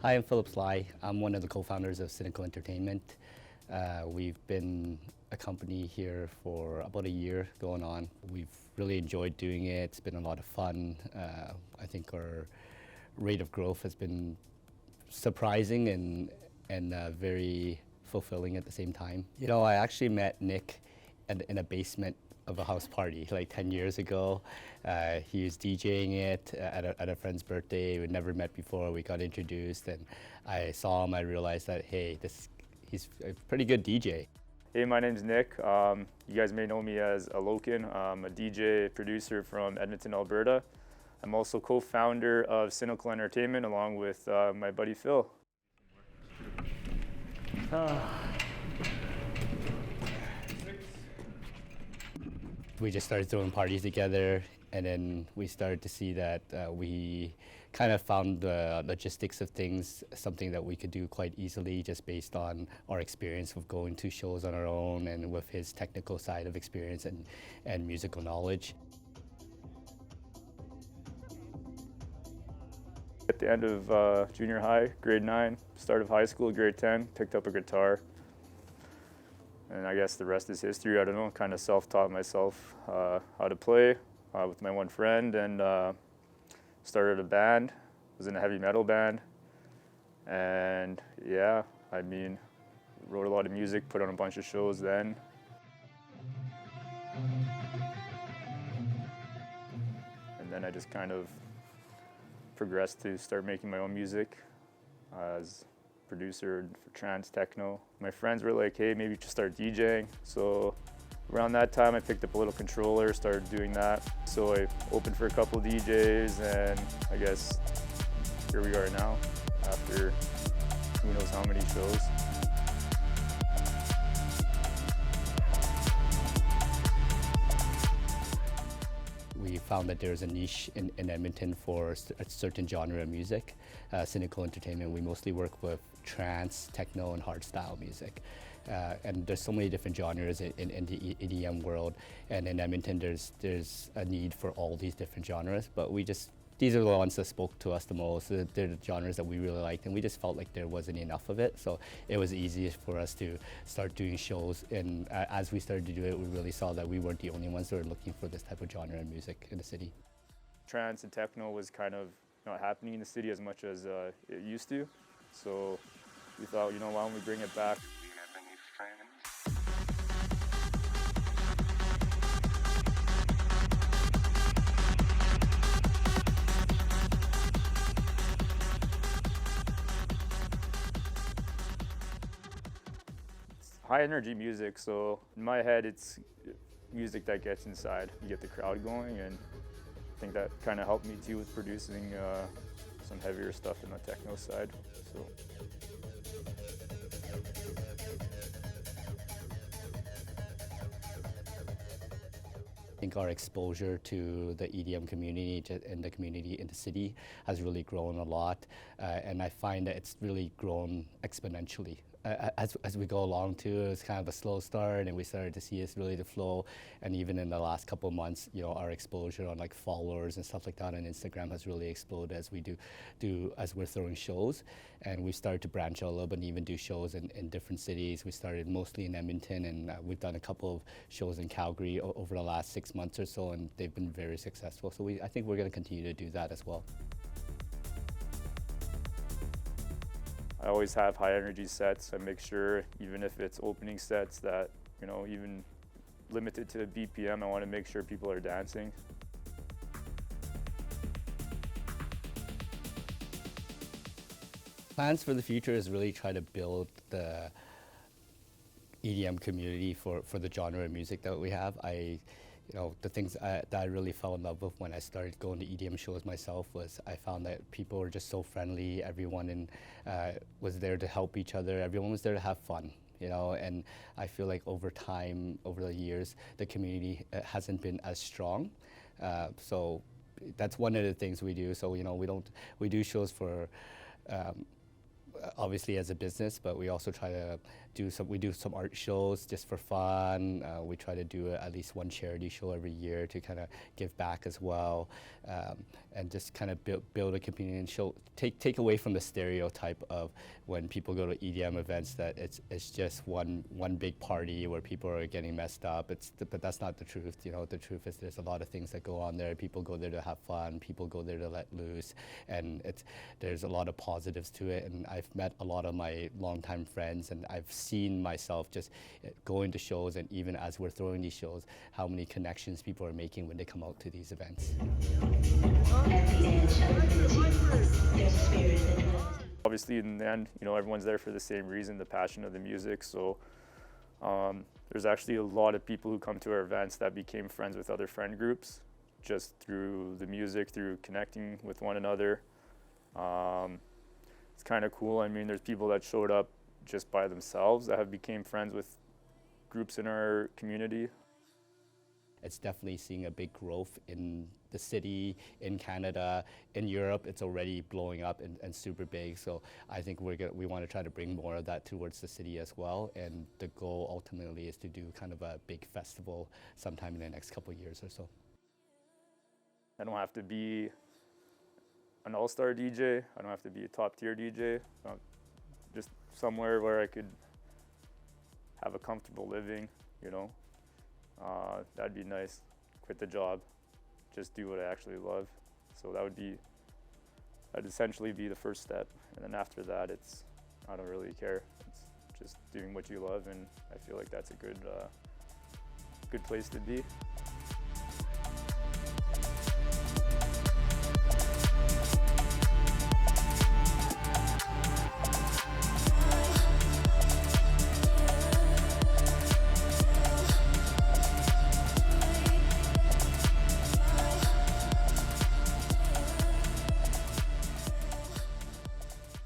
Hi, I'm Philip Ly. I'm one of the co-founders of Cynical Entertainment. We've been a company here for about a year going on. We've really enjoyed doing it. It's been a lot of fun. I think our rate of growth has been surprising and very fulfilling at the same time. You know, I actually met Nick in a basement of a house party like 10 years ago. He was DJing it at a friend's birthday. We'd never met before. We got introduced and I saw him. I realized that, hey, he's a pretty good DJ. Hey, my name's Nick. You guys may know me as Alokin. I'm a DJ producer from Edmonton, Alberta. I'm also co-founder of Cynical Entertainment along with my buddy Phil. We just started throwing parties together, and then we started to see that we kind of found the logistics of things, something that we could do quite easily just based on our experience of going to shows on our own and with his technical side of experience and musical knowledge. At the end of junior high, grade 9, start of high school, grade 10, picked up a guitar. And I guess the rest is history. I don't know, kind of self-taught myself how to play with my one friend and started a band, was in a heavy metal band. And yeah, I mean, wrote a lot of music, put on a bunch of shows then. And then I just kind of progressed to start making my own music as producer for trance techno. My friends were like, hey, maybe you should start DJing. So around that time I picked up a little controller, started doing that. So I opened for a couple DJs and I guess here we are now after who knows how many shows. We found that there's a niche in Edmonton for a certain genre of music. Cynical Entertainment, we mostly work with trance, techno, and hardstyle music. And there's so many different genres in the EDM world. And in Edmonton, there's a need for all these different genres. But these are the ones that spoke to us the most. They're the genres that we really liked, and we just felt like there wasn't enough of it. So it was easy for us to start doing shows. And as we started to do it, we really saw that we weren't the only ones that were looking for this type of genre of music in the city. Trance and techno was kind of not happening in the city as much as it used to. So we thought, you know, why don't we bring it back? High energy music, so in my head it's music that gets inside. You get the crowd going, and I think that kind of helped me too with producing some heavier stuff in the techno side. So. I think our exposure to the EDM community and the community in the city has really grown a lot, and I find that it's really grown exponentially. As we go along too, it's kind of a slow start, and we started to see it's really the flow. And even in the last couple of months, you know, our exposure on like followers and stuff like that on Instagram has really exploded as we as we're throwing shows. And we started to branch out a little bit and even do shows in different cities. We started mostly in Edmonton, and we've done a couple of shows in Calgary over the last 6 months or so, and they've been very successful. So I think we're going to continue to do that as well. I always have high energy sets. I make sure, even if it's opening sets, that, you know, even limited to BPM, I want to make sure people are dancing. Plans for the future is really try to build the EDM community for the genre of music that we have. You know, the things that I really fell in love with when I started going to EDM shows myself was I found that people were just so friendly. Everyone was there to help each other. Everyone was there to have fun, you know, and I feel like over time, over the years, the community hasn't been as strong. So that's one of the things we do. So, you know, we do shows for obviously as a business, but we also try to do some art shows just for fun. We try to do at least one charity show every year to kind of give back as well, and just kind of build a community and take away from the stereotype of when people go to EDM events that it's just one big party where people are getting messed up. But that's not the truth. You know, the truth is there's a lot of things that go on there. People go there to have fun. People go there to let loose, and there's a lot of positives to it. And I've met a lot of my longtime friends, and I've seen myself just going to shows, and even as we're throwing these shows, how many connections people are making when they come out to these events. Obviously, in the end, you know, everyone's there for the same reason, the passion of the music. So there's actually a lot of people who come to our events that became friends with other friend groups just through the music, through connecting with one another. It's kind of cool. I mean, there's people that showed up just by themselves that have became friends with groups in our community. It's definitely seeing a big growth in the city, in Canada, in Europe. It's already blowing up and super big. So I think we want to try to bring more of that towards the city as well. And the goal ultimately is to do kind of a big festival sometime in the next couple of years or so. I don't have to be an all-star DJ. I don't have to be a top-tier DJ. Just somewhere where I could have a comfortable living, you know. That'd be nice. Quit the job, just do what I actually love. So that'd essentially be the first step. And then after that, I don't really care. It's just doing what you love, and I feel like that's a good place to be.